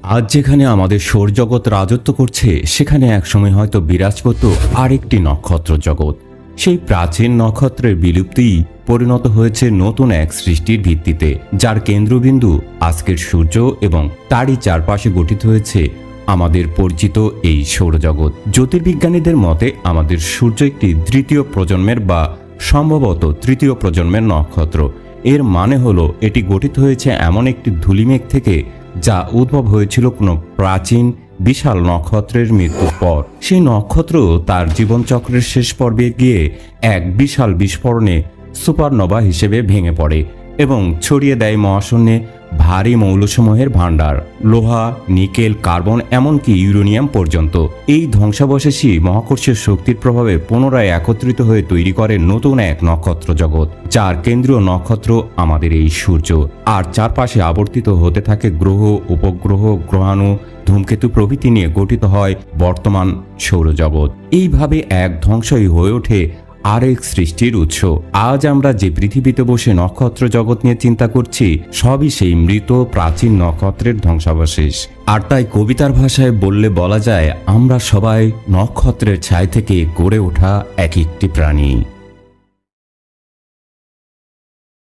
আজ যেখানে আমাদের সৌরজগৎ রাজত্ব করছে, সেখানে একসময় হয়তো বিরাজ করত আরেকটি নক্ষত্র জগৎ। সেই প্রাচীন নক্ষত্রের বিলুপ্তিই পরিণত হয়েছে নতুন এক সৃষ্টির ভিত্তিতে, যার কেন্দ্রবিন্দু আজকের সূর্য এবং তারই চারপাশে গঠিত হয়েছে আমাদের পরিচিত এই সৌরজগৎ। জ্যোতির্বিজ্ঞানীদের মতে আমাদের সূর্য একটি তৃতীয় প্রজন্মের বা সম্ভবত তৃতীয় প্রজন্মের নক্ষত্র। এর মানে হলো এটি গঠিত হয়েছে এমন একটি ধূলিমেঘ থেকে যা উদ্ভব হয়েছিল কোনো প্রাচীন বিশাল নক্ষত্রের মৃত্যুর পর। সেই নক্ষত্র তার জীবনচক্রের শেষ পর্বে গিয়ে এক বিশাল বিস্ফোরণে সুপারনোভা হিসেবে ভেঙে পড়ে এবং ছড়িয়ে দেয় মহাশূন্যে ভারী মৌলসমূহের ভাণ্ডার, লোহা, নিকেল, কার্বন, এমনকি ইউরেনিয়াম পর্যন্ত। এই ধ্বংসাবশেষই মহাকর্ষীয় শক্তির প্রভাবে পুনরায় একত্রিত হয়ে তৈরি করে নতুন এক নক্ষত্র জগৎ, যার কেন্দ্রীয় নক্ষত্র আমাদের এই সূর্য, আর চারপাশে আবর্তিত হতে থাকে গ্রহ, উপগ্রহ, গ্রহাণু, ধূমকেতু প্রভৃতি নিয়ে গঠিত হয় বর্তমান সৌরজগৎ। এইভাবে এক ধ্বংসই হয়ে ওঠে আরেক সৃষ্টির উৎস। আজ আমরা যে পৃথিবীতে বসে নক্ষত্র জগৎ নিয়ে চিন্তা করছি, সবই সেই মৃত প্রাচীন নক্ষত্রের ধ্বংসাবশেষ। আর তাই কবিতার ভাষায় বললে বলা যায়, আমরা সবাই নক্ষত্রের ছায়া থেকে গড়ে ওঠা এক একটি প্রাণী।